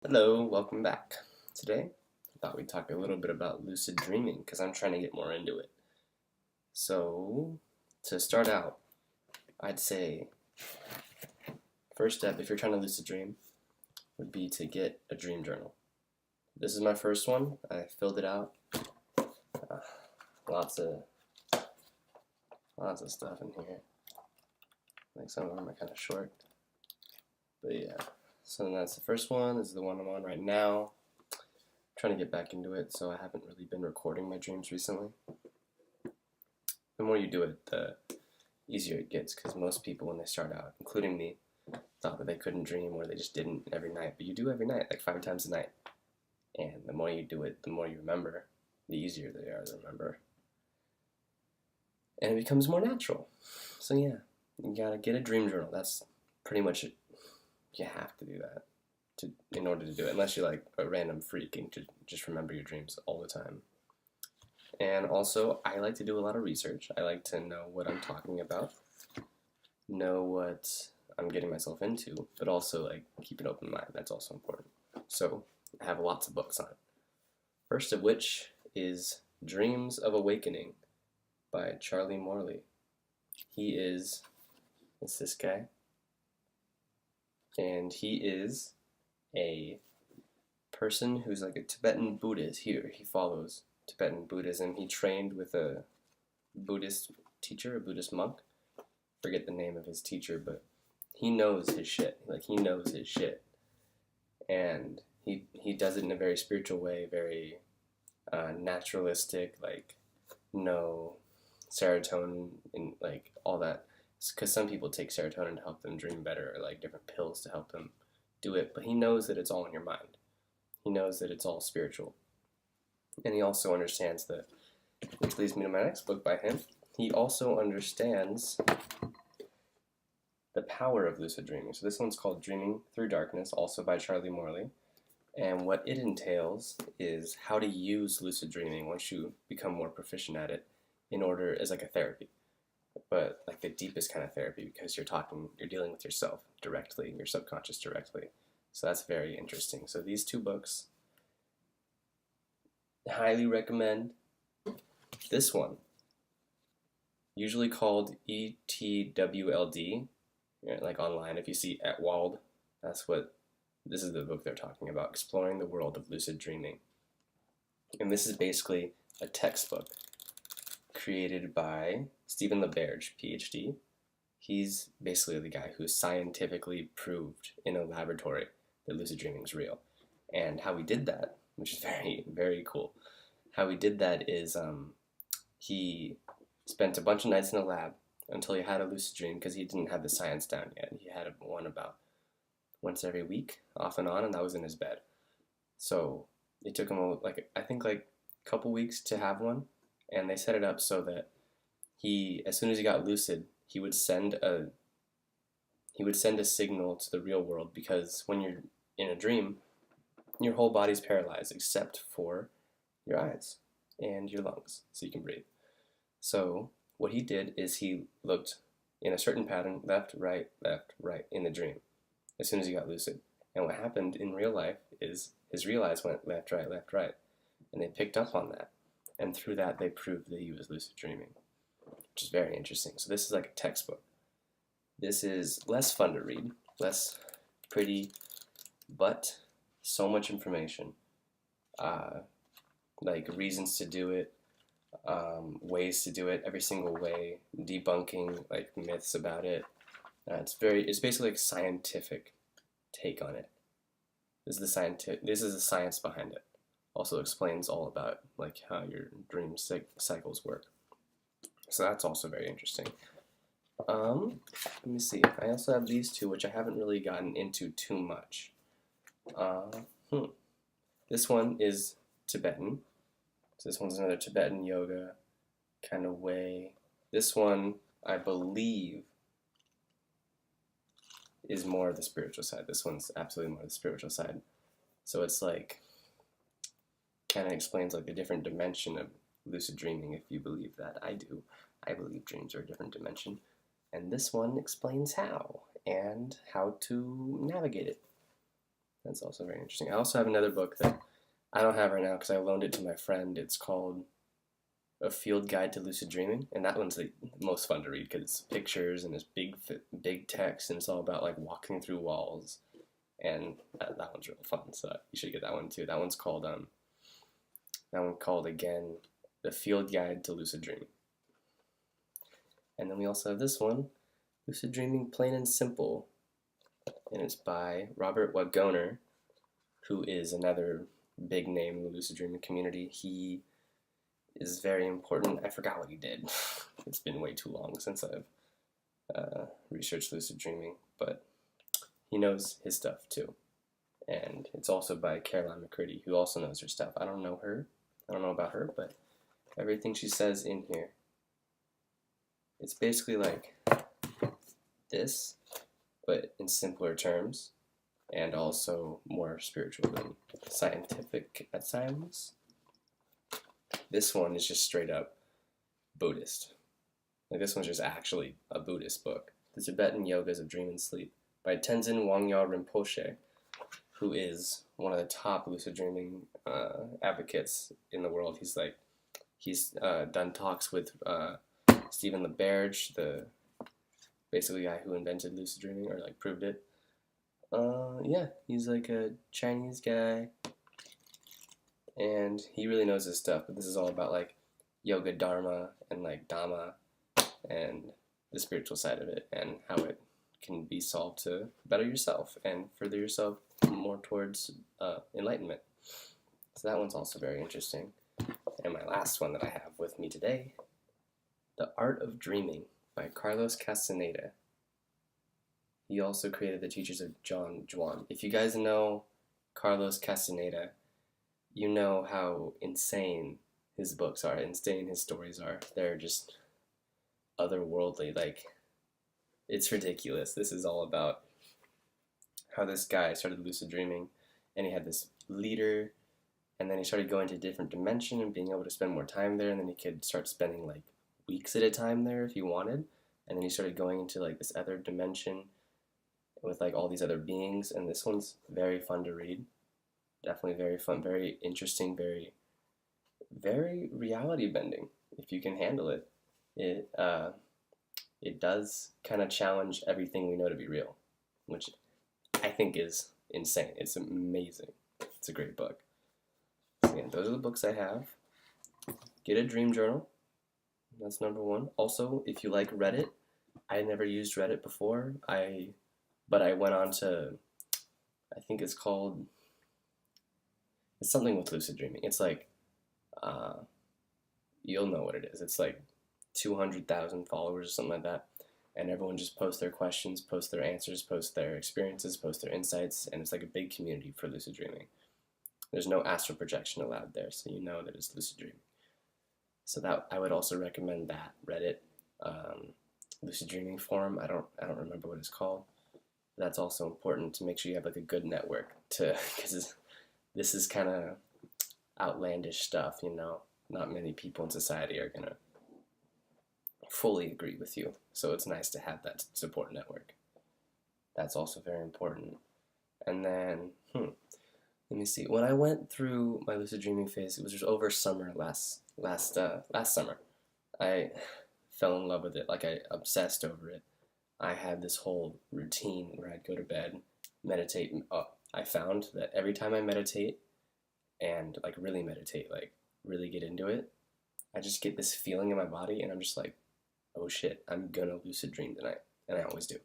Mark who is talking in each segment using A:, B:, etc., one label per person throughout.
A: Hello, welcome back. Today, I thought we'd talk a little bit about lucid dreaming because I'm trying to get more into it. So, to start out, I'd say first step if you're trying to lucid dream would be to get a dream journal. This is my first one. I filled it out. Uh, lots of stuff in here. Like some of them are kind of short, but yeah. So that's the first one. This is the one I'm on right now. Trying to get back into it, so I haven't really been recording my dreams recently. The more you do it, the easier it gets, because most people when they start out, including me, thought that they couldn't dream or they just didn't every night, but you do every night, like 5 times a night. And the more you do it, the more you remember, the easier they are to remember. And it becomes more natural. So yeah, you gotta get a dream journal. That's pretty much it. You have to do that in order to do it, unless you're like a random freak and just remember your dreams all the time. And also, I like to do a lot of research. I like to know what I'm talking about, know what I'm getting myself into, but also like keep an open mind. That's also important. So I have lots of books on it. First of which is Dreams of Awakening by Charlie Morley. It's this guy, and he is a person who's like a Tibetan Buddhist. He follows Tibetan Buddhism. He trained with a Buddhist teacher, a Buddhist monk. Forget the name of his teacher, but he knows his shit. Like, he knows his shit. And he does it in a very spiritual way, very naturalistic, like no serotonin and like all that. Because some people take serotonin to help them dream better, or like different pills to help them do it, but he knows that it's all in your mind. He knows that it's all spiritual. And he also understands that, which leads me to my next book by him, he also understands the power of lucid dreaming. So this one's called Dreaming Through Darkness, also by Charlie Morley. And what it entails is how to use lucid dreaming once you become more proficient at it in order as like a therapy. But like the deepest kind of therapy, because you're dealing with yourself directly, your subconscious directly. So that's very interesting. So these two books, highly recommend. This one, usually called ETWLD, like online, if you see Etwald, this is the book they're talking about, Exploring the World of Lucid Dreaming. And this is basically a textbook created by Stephen LaBerge, PhD. He's basically the guy who scientifically proved in a laboratory that lucid dreaming is real. And how he did that, which is very, very cool, how he did that is he spent a bunch of nights in a lab until he had a lucid dream, because he didn't have the science down yet. He had one about once every week, off and on, and that was in his bed. So it took him I think a couple weeks to have one, and they set it up so that as soon as he got lucid, he would send a signal to the real world, because when you're in a dream, your whole body's paralyzed except for your eyes and your lungs, so you can breathe. So what he did is he looked in a certain pattern, left, right, in the dream, as soon as he got lucid. And what happened in real life is his real eyes went left, right, and they picked up on that. And through that, they proved that he was lucid dreaming, which is very interesting. So this is like a textbook. This is less fun to read, less pretty, but so much information. Like reasons to do it, ways to do it, every single way, debunking like myths about it. It's basically like a scientific take on it. This is the science behind it. Also explains all about like how your dream cycles work. So that's also very interesting. Let me see. I also have these two, which I haven't really gotten into too much. This one is Tibetan. So this one's another Tibetan yoga kind of way. This one, I believe, is more of the spiritual side. This one's absolutely more of the spiritual side. So it's like, kind of explains like the different dimension of lucid dreaming, if you believe that. I do. I believe dreams are a different dimension. And this one explains how, and how to navigate it. That's also very interesting. I also have another book that I don't have right now because I loaned it to my friend. It's called A Field Guide to Lucid Dreaming, and that one's the most fun to read because it's pictures and it's big text, and it's all about like walking through walls, and that one's real fun. So you should get that one too. That one called again The Field Guide to Lucid Dreaming. And then we also have this one, Lucid Dreaming Plain and Simple, and it's by Robert Wagoner, who is another big name in the lucid dreaming community. He is very important. I forgot what he did. It's been way too long since I've researched lucid dreaming, but he knows his stuff too. And it's also by Caroline McCurdy, who also knows her stuff. I don't know about her, but everything she says in here, it's basically like this, but in simpler terms, and also more spiritual than scientific at times. This one is just straight up Buddhist. Like, this one's just actually a Buddhist book. The Tibetan Yogas of Dream and Sleep by Tenzin Wangyal Rinpoche, who is one of the top lucid dreaming advocates in the world. He's done talks with Stephen LaBerge, the basically guy who invented lucid dreaming or like proved it. Yeah, he's like a Chinese guy, and he really knows his stuff. But this is all about like yoga dharma and like dhamma and the spiritual side of it and how it can be solved to better yourself and further yourself more towards enlightenment. So that one's also very interesting. And my last one that I have with me today, The Art of Dreaming by Carlos Castaneda. He also created the Teachers of John Juan. If you guys know Carlos Castaneda, you know how insane his books are, insane his stories are. They're just otherworldly. Like, it's ridiculous. This is all about how this guy started lucid dreaming, and he had this leader, and then he started going to a different dimension and being able to spend more time there, and then he could start spending like weeks at a time there if he wanted, and then he started going into like this other dimension with like all these other beings, and this one's very fun to read. Definitely very fun, very interesting, very, very reality bending if you can handle it. It does kind of challenge everything we know to be real, which I think is insane. It's amazing. It's a great book. So yeah, those are the books I have. Get a dream journal. That's number one. Also, if you like Reddit, I never used Reddit before. But I went on to, I think it's something with lucid dreaming. It's like, you'll know what it is. It's like 200,000 followers or something like that. And everyone just posts their questions, posts their answers, posts their experiences, posts their insights. And it's like a big community for lucid dreaming. There's no astral projection allowed there, so you know that it's lucid dreaming. So that I would also recommend that Reddit lucid dreaming forum. I don't remember what it's called. That's also important to make sure you have like a good network because this is kind of outlandish stuff, you know. Not many people in society are gonna fully agree with you, so it's nice to have that support network. That's also very important. And then, let me see. When I went through my lucid dreaming phase, it was just over summer last summer. I fell in love with it. Like, I obsessed over it. I had this whole routine where I'd go to bed, meditate. I found that every time I meditate and like really meditate, like really get into it, I just get this feeling in my body, and I'm just like, oh shit, I'm gonna lucid dream tonight. And I always do.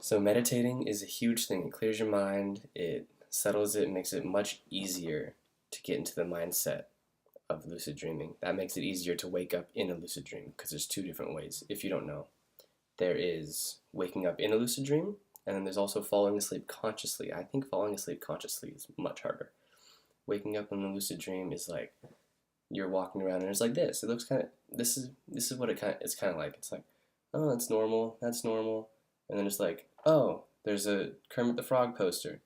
A: So meditating is a huge thing. It clears your mind, it settles it, makes it much easier to get into the mindset of lucid dreaming. That makes it easier to wake up in a lucid dream, because there's two different ways. If you don't know, there is waking up in a lucid dream, and then there's also falling asleep consciously. I think falling asleep consciously is much harder. Waking up in a lucid dream is like you're walking around and it's like this. It looks kind of, this is what it's kind of like. It's like, oh, that's normal, and then it's like, oh, there's a Kermit the Frog poster.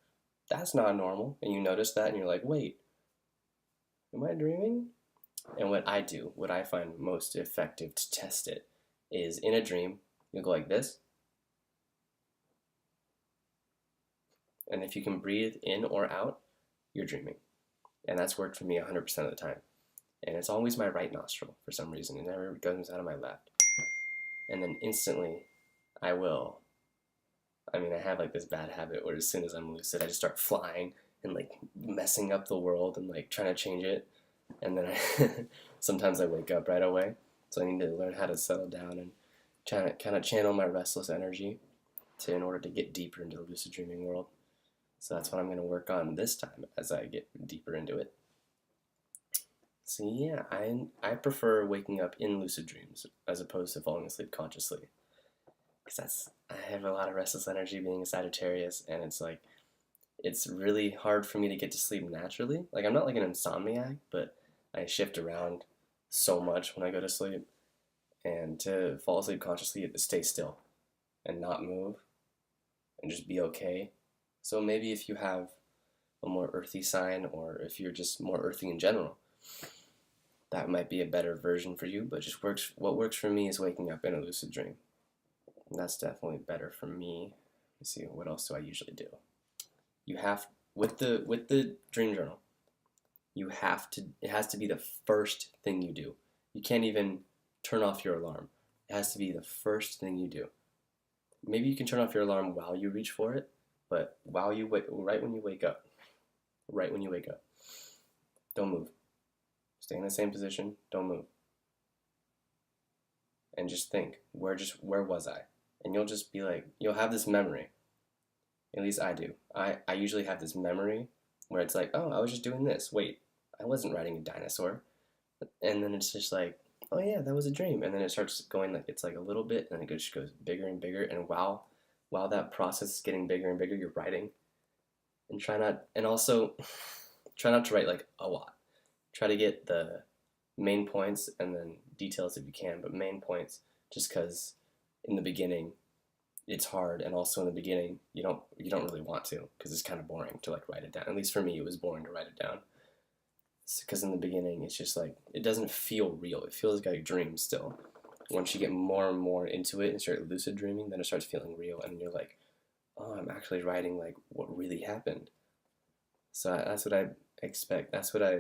A: That's not normal, and you notice that, and you're like, wait, am I dreaming? And what I find most effective to test it is in a dream, you'll go like this, And if you can breathe in or out, you're dreaming. And that's worked for me 100% of the time. And it's always my right nostril for some reason. It never goes out of my left. And then instantly, I will. I mean, I have like this bad habit where as soon as I'm lucid, I just start flying and like messing up the world and like trying to change it. And then sometimes I wake up right away. So I need to learn how to settle down and try to kind of channel my restless energy in order to get deeper into the lucid dreaming world. So that's what I'm going to work on this time as I get deeper into it. So yeah, I prefer waking up in lucid dreams as opposed to falling asleep consciously. Because I have a lot of restless energy being a Sagittarius, and it's like, it's really hard for me to get to sleep naturally. Like, I'm not like an insomniac, but I shift around so much when I go to sleep. And to fall asleep consciously, you have to stay still and not move and just be okay. So maybe if you have a more earthy sign, or if you're just more earthy in general, that might be a better version for you. But just what works for me is waking up in a lucid dream. And that's definitely better for me. Let's see, what else do I usually do? You have, with the dream journal, you have to, it has to be the first thing you do. You can't even turn off your alarm. It has to be the first thing you do. Maybe you can turn off your alarm while you reach for it, but right when you wake up, don't move. Stay in the same position, don't move. And just think, where was I? And you'll just be like, you'll have this memory. At least I do. I usually have this memory where it's like, oh, I was just doing this. Wait, I wasn't riding a dinosaur. And then it's just like, oh yeah, that was a dream. And then it starts going like, it's like a little bit, and it just goes bigger and bigger. And while that process is getting bigger and bigger, you're writing. And also try not to write like a lot. Try to get the main points and then details if you can, but main points, just because in the beginning it's hard, and also in the beginning you don't really want to, because it's kind of boring to like write it down. At least for me, it was boring to write it down, because in the beginning it's just like, it doesn't feel real. It feels like a dream still. Once you get more and more into it and start lucid dreaming, then it starts feeling real, and you're like, oh, I'm actually writing like what really happened. So that's what I expect. That's what I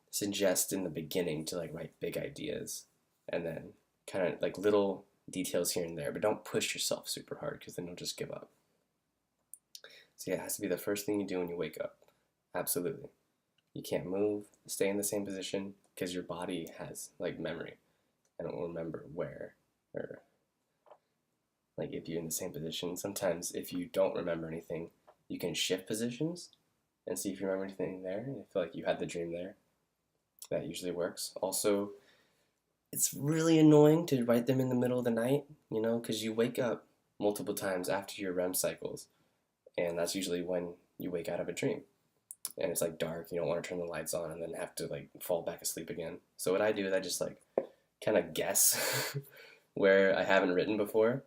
A: suggest in the beginning, to like write big ideas, and then kind of like little details here and there, but don't push yourself super hard, because then you'll just give up. So yeah, it has to be the first thing you do when you wake up. Absolutely. You can't move, stay in the same position, because your body has like memory, and it will remember where, or like if you're in the same position. Sometimes if you don't remember anything, you can shift positions and see if you remember anything there, and I feel like you had the dream there. That usually works. Also, it's really annoying to write them in the middle of the night, because you wake up multiple times after your REM cycles, and that's usually when you wake out of a dream. And it's like dark, you don't want to turn the lights on and then have to like fall back asleep again. So what I do is I just like kind of guess where I haven't written before,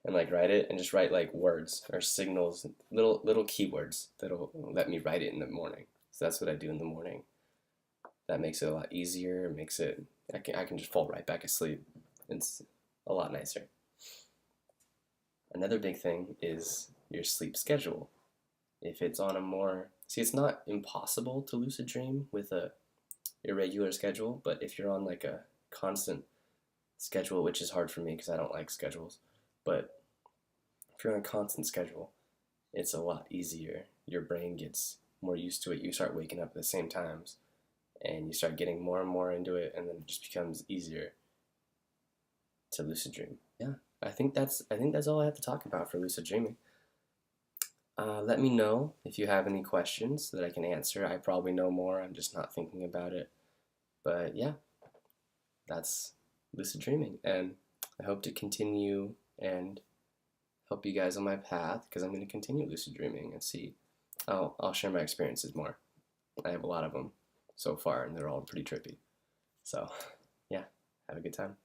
A: and like write it, and just write like words or signals, little keywords that'll let me write it in the morning. So that's what I do in the morning. That makes it a lot easier. It makes it, I can just fall right back asleep. It's a lot nicer. Another big thing is your sleep schedule. If it's on a more, it's not impossible to lucid dream with a irregular schedule, but if you're on like a constant schedule, which is hard for me because I don't like schedules, but if you're on a constant schedule, it's a lot easier. Your brain gets more used to it. You start waking up at the same times, and you start getting more and more into it, and then it just becomes easier to lucid dream. Yeah, I think that's all I have to talk about for lucid dreaming. Let me know if you have any questions that I can answer. I probably know more, I'm just not thinking about it. But yeah, that's lucid dreaming, and I hope to continue and help you guys on my path, because I'm going to continue lucid dreaming and see. I'll share my experiences more. I have a lot of them so far, and they're all pretty trippy. So, yeah, have a good time.